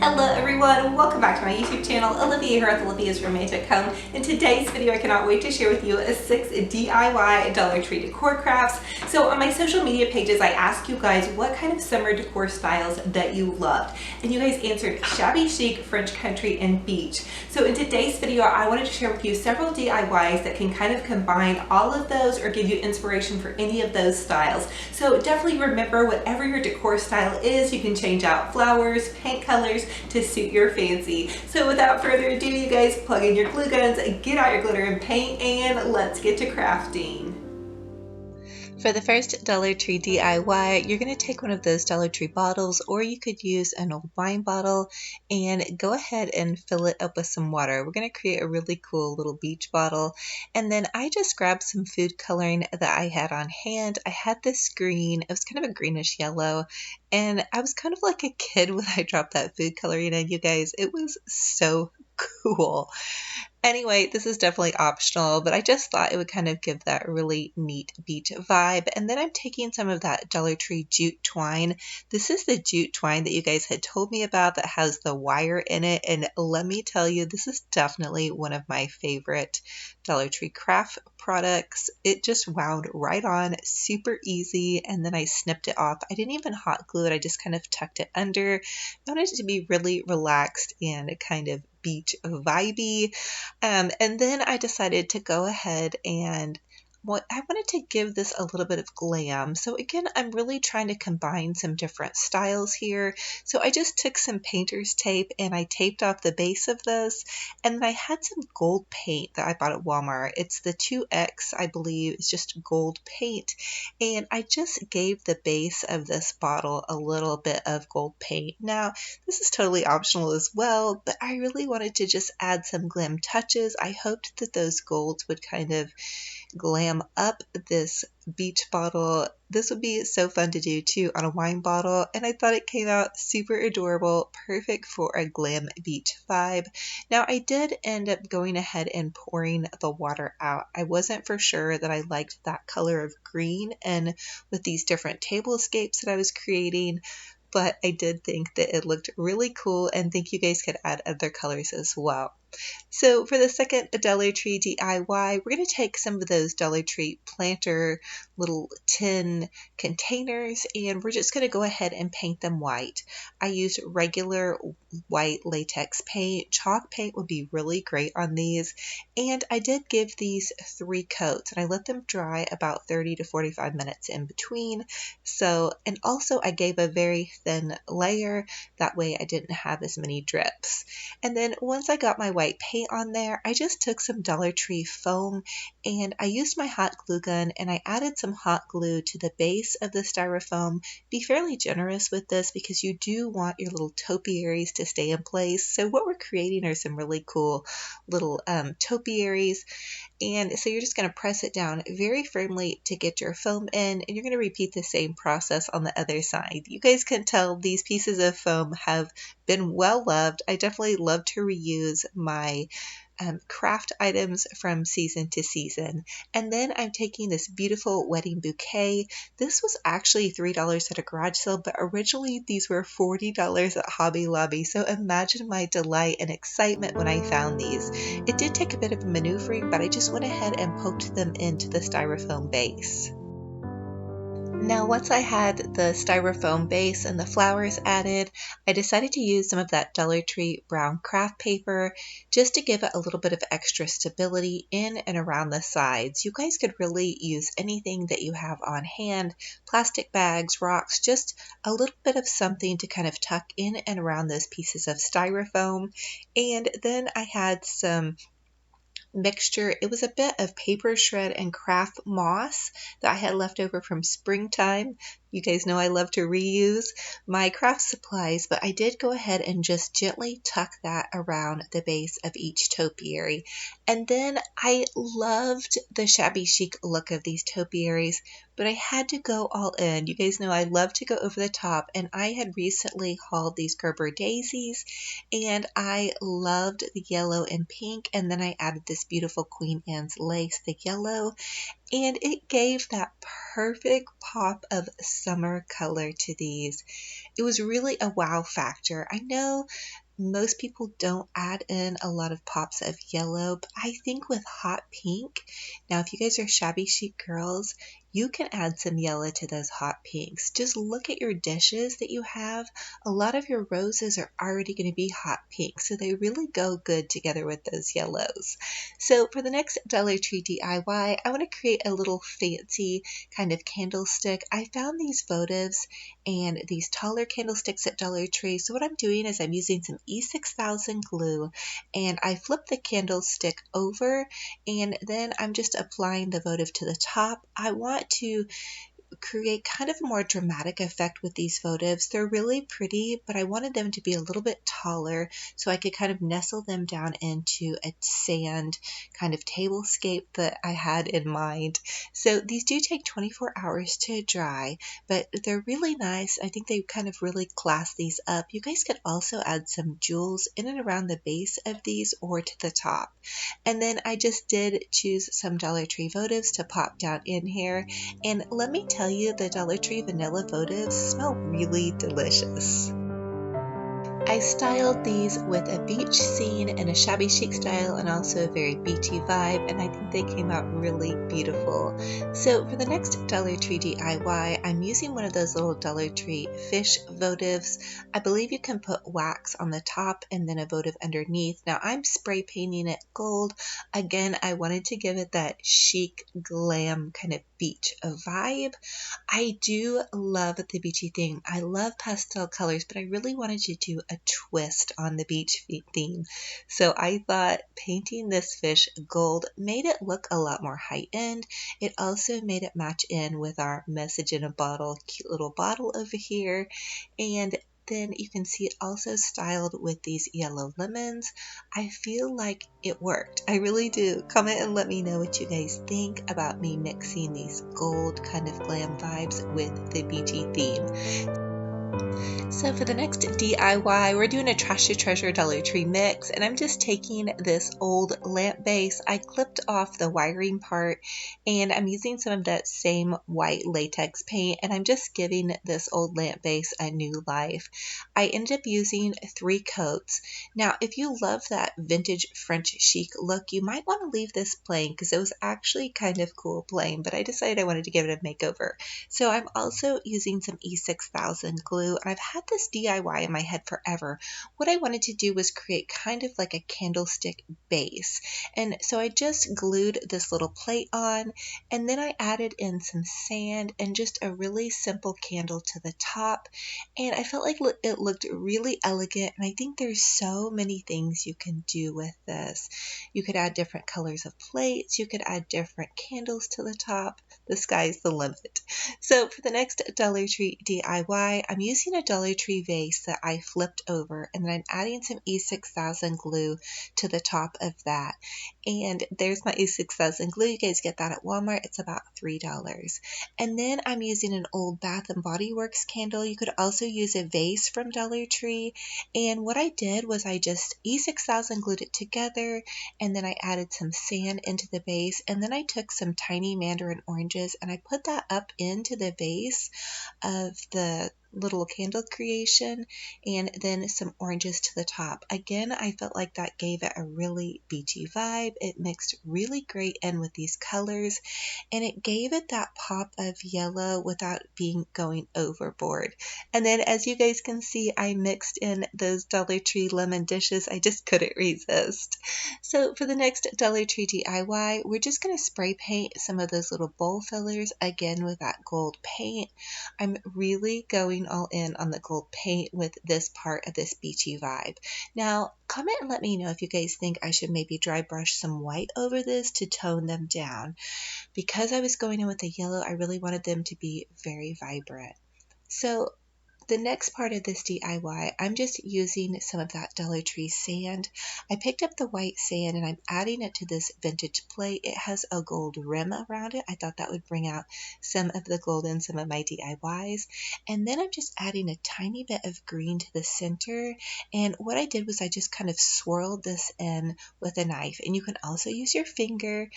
Hello everyone, welcome back to my YouTube channel. Olivia here with Olivia's Romantic Home. In today's video, I cannot wait to share with you 6 DIY Dollar Tree decor crafts. So on my social media pages, I asked you guys what kind of summer decor styles that you loved. And you guys answered shabby chic, French country, and beach. So in today's video, I wanted to share with you several DIYs that can kind of combine all of those or give you inspiration for any of those styles. So definitely remember, whatever your decor style is, you can change out flowers, paint colors, to suit your fancy. So without further ado, you guys, plug in your glue guns, get out your glitter and paint, and let's get to crafting. For the first Dollar Tree DIY, you're going to take one of those Dollar Tree bottles, or you could use an old wine bottle and go ahead and fill it up with some water. We're going to create a really cool little beach bottle. And then I just grabbed some food coloring that I had on hand. I had this green, it was kind of a greenish yellow, and I was kind of like a kid when I dropped that food coloring in, you guys. It was so cool. Anyway, this is definitely optional, but I just thought it would kind of give that really neat beach vibe. And then I'm taking some of that Dollar Tree jute twine. This is the jute twine that you guys had told me about that has the wire in it. And let me tell you, this is definitely one of my favorite Dollar Tree craft products. It just wound right on, super easy, and then I snipped it off. I didn't even hot glue it, I just kind of tucked it under. I wanted it to be really relaxed and kind of beach vibey. And then I decided to go ahead and I wanted to give this a little bit of glam. So again, I'm really trying to combine some different styles here. So I just took some painter's tape and I taped off the base of this. And then I had some gold paint that I bought at Walmart. It's the 2X, I believe. It's just gold paint. And I just gave the base of this bottle a little bit of gold paint. Now, this is totally optional as well, but I really wanted to just add some glam touches. I hoped that those golds would kind of glam up this beach bottle. This would be so fun to do too on a wine bottle, and I thought it came out super adorable, perfect for a glam beach vibe. Now I did end up going ahead and pouring the water out. I wasn't for sure that I liked that color of green and with these different tablescapes that I was creating, but I did think that it looked really cool and think you guys could add other colors as well. So for the second Dollar Tree DIY, we're going to take some of those Dollar Tree planter little tin containers and we're just going to go ahead and paint them white. I used regular white latex paint. Chalk paint would be really great on these. And I did give these 3 coats and I let them dry about 30 to 45 minutes in between. So, and also I gave a very thin layer. That way I didn't have as many drips. And then once I got my white paint on there, I just took some Dollar Tree foam and I used my hot glue gun and I added some hot glue to the base of the styrofoam. Be fairly generous with this because you do want your little topiaries to stay in place. So what we're creating are some really cool little topiaries. And so you're just going to press it down very firmly to get your foam in, and you're going to repeat the same process on the other side. You guys can tell these pieces of foam have been well loved. I definitely love to reuse my craft items from season to season. And then I'm taking this beautiful wedding bouquet. This was actually $3 at a garage sale, but originally these were $40 at Hobby Lobby. So imagine my delight and excitement when I found these. It did take a bit of maneuvering, but I just went ahead and poked them into the styrofoam base. Now once I had the styrofoam base and the flowers added, I decided to use some of that Dollar Tree brown craft paper just to give it a little bit of extra stability in and around the sides. You guys could really use anything that you have on hand, plastic bags, rocks, just a little bit of something to kind of tuck in and around those pieces of styrofoam. And then I had some mixture. It was a bit of paper shred and craft moss that I had left over from springtime. You guys know I love to reuse my craft supplies, but I did go ahead and just gently tuck that around the base of each topiary. And then I loved the shabby chic look of these topiaries, but I had to go all in. You guys know I love to go over the top, and I had recently hauled these Gerber daisies, and I loved the yellow and pink, and then I added this beautiful Queen Anne's lace, the yellow. and it gave that perfect pop of summer color to these. It was really a wow factor. I know most people don't add in a lot of pops of yellow, but I think with hot pink, now if you guys are shabby chic girls, you can add some yellow to those hot pinks. Just look at your dishes that you have. A lot of your roses are already going to be hot pink, so they really go good together with those yellows. So for the next Dollar Tree DIY, I want to create a little fancy kind of candlestick. I found these votives and these taller candlesticks at Dollar Tree. So what I'm doing is I'm using some E6000 glue, and I flip the candlestick over, and then I'm just applying the votive to the top. I want to create kind of a more dramatic effect with these votives. They're really pretty, but I wanted them to be a little bit taller so I could kind of nestle them down into a sand kind of tablescape that I had in mind. So these do take 24 hours to dry, but they're really nice. I think they kind of really class these up. You guys could also add some jewels in and around the base of these or to the top. And then I just did choose some Dollar Tree votives to pop down in here. And let me tell you, the Dollar Tree vanilla votives smell really delicious. I styled these with a beach scene and a shabby chic style and also a very beachy vibe, and I think they came out really beautiful. So for the next Dollar Tree DIY, I'm using one of those little Dollar Tree fish votives. I believe you can put wax on the top and then a votive underneath. Now I'm spray painting it gold. Again, I wanted to give it that chic, glam kind of beach vibe. I do love the beachy theme. I love pastel colors, but I really wanted to do a twist on the beach theme. So I thought painting this fish gold made it look a lot more high-end. It also made it match in with our message in a bottle, cute little bottle over here. And then you can see it also styled with these yellow lemons. I feel like it worked. I really do. Comment and let me know what you guys think about me mixing these gold kind of glam vibes with the beachy theme. So for the next DIY, we're doing a Trash to Treasure Dollar Tree mix, and I'm just taking this old lamp base. I clipped off the wiring part, and I'm using some of that same white latex paint, and I'm just giving this old lamp base a new life. I ended up using 3 coats. Now, if you love that vintage French chic look, you might want to leave this plain because it was actually kind of cool plain, but I decided I wanted to give it a makeover. So I'm also using some E6000 glue, and I've had this DIY in my head forever. What I wanted to do was create kind of like a candlestick base. And so I just glued this little plate on, and then I added in some sand and just a really simple candle to the top. And I felt like it looked really elegant, and I think there's so many things you can do with this. You could add different colors of plates, you could add different candles to the top. The sky's the limit. So for the next Dollar Tree DIY, I'm using a Dollar Tree vase that I flipped over, and then I'm adding some E6000 glue to the top of that. And there's my E6000 glue. You guys get that at Walmart. It's about $3. And then I'm using an old Bath and Body Works candle. You could also use a vase from Dollar Tree. And what I did was I just E6000 glued it together, and then I added some sand into the base, and then I took some tiny mandarin oranges and I put that up into the base of the little candle creation, and then some oranges to the top. Again, I felt like that gave it a really beachy vibe. It mixed really great in with these colors, and it gave it that pop of yellow without going overboard. And then as you guys can see, I mixed in those Dollar Tree lemon dishes. I just couldn't resist. So for the next Dollar Tree DIY, we're just going to spray paint some of those little bowl fillers again with that gold paint. I'm really going all in on the gold paint with this part of this beachy vibe. Now, comment and let me know if you guys think I should maybe dry brush some white over this to tone them down. Because I was going in with the yellow, I really wanted them to be very vibrant. So the next part of this DIY, I'm just using some of that Dollar Tree sand. I picked up the white sand and I'm adding it to this vintage plate. It has a gold rim around it. I thought that would bring out some of the gold in some of my DIYs. And then I'm just adding a tiny bit of green to the center. And what I did was I just kind of swirled this in with a knife. And you can also use your finger,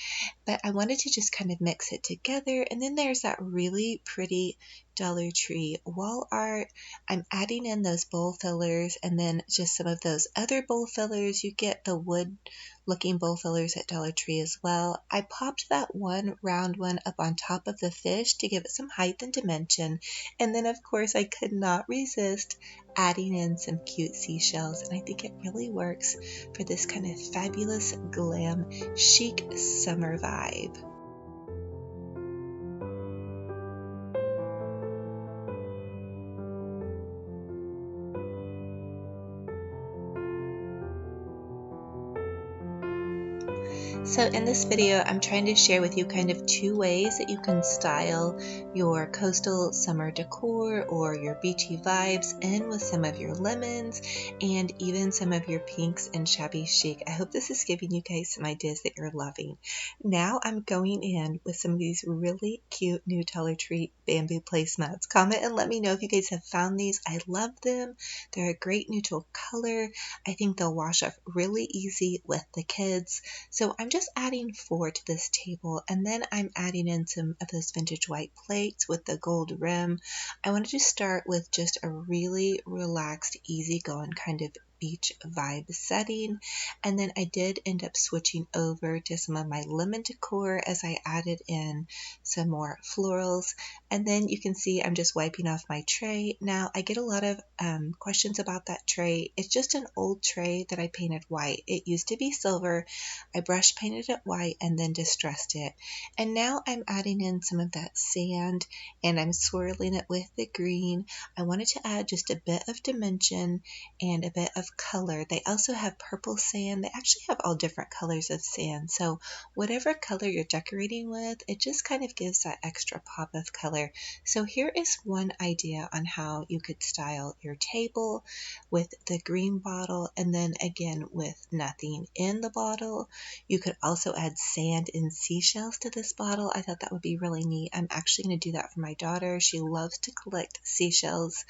but I wanted to just kind of mix it together. And then there's that really pretty Dollar Tree wall art. I'm adding in those bowl fillers and then just some of those other bowl fillers. You get the wood looking bowl fillers at Dollar Tree as well. I popped that one round one up on top of the fish to give it some height and dimension. And then of course I could not resist adding in some cute seashells, and I think it really works for this kind of fabulous glam chic summer vibe. So in this video, I'm trying to share with you kind of two ways that you can style your coastal summer decor or your beachy vibes in with some of your lemons and even some of your pinks and shabby chic. I hope this is giving you guys some ideas that you're loving. Now I'm going in with some of these really cute new Dollar Tree bamboo placemats. Comment and let me know if you guys have found these. I love them. They're a great neutral color. I think they'll wash off really easy with the kids. So I'm just adding 4 to this table, and then I'm adding in some of those vintage white plates with the gold rim. I wanted to start with just a really relaxed, easygoing kind of beach vibe setting, and then I did end up switching over to some of my lemon decor as I added in some more florals. And then you can see I'm just wiping off my tray. Now I get a lot of questions about that tray. It's just an old tray that I painted white. It used to be silver. I brush painted it white and then distressed it, and now I'm adding in some of that sand and I'm swirling it with the green. I wanted to add just a bit of dimension and a bit of color. They also have purple sand. They actually have all different colors of sand, so whatever color you're decorating with, it just kind of gives that extra pop of color. So here is one idea on how you could style your table with the green bottle and then again with nothing in the bottle. You could also add sand and seashells to this bottle. I thought that would be really neat. I'm actually going to do that for my daughter. She loves to collect seashells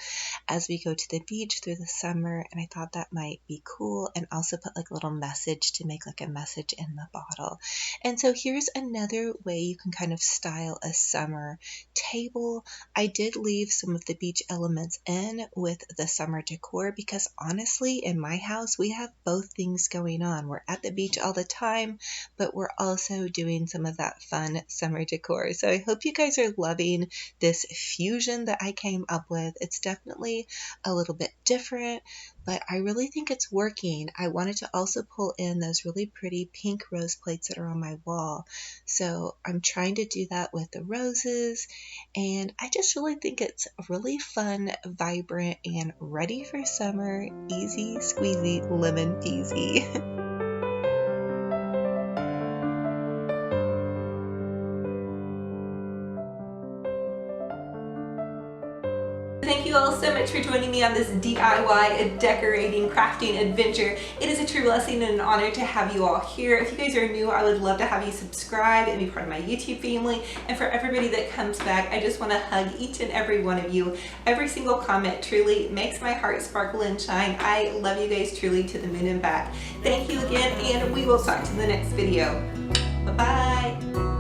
as we go to the beach through the summer, and I thought that might be cool, and also put like a little message to make like a message in the bottle. And so here's another way you can kind of style a summer table. I did leave some of the beach elements in with the summer decor because honestly in my house we have both things going on. We're at the beach all the time, but we're also doing some of that fun summer decor. So I hope you guys are loving this fusion that I came up with. It's definitely a little bit different, but I really think it's working. I wanted to also pull in those really pretty pink rose plates that are on my wall. So I'm trying to do that with the roses, and I just really think it's really fun, vibrant, and ready for summer. Easy squeezy lemon peasy. Thank you all so much for joining me on this DIY decorating crafting adventure. It is a true blessing and an honor to have you all here. If you guys are new, I would love to have you subscribe and be part of my YouTube family. And for everybody that comes back, I just want to hug each and every one of you. Every single comment truly makes my heart sparkle and shine. I love you guys truly to the moon and back. Thank you again, and we will talk to you in the next video. Bye-bye.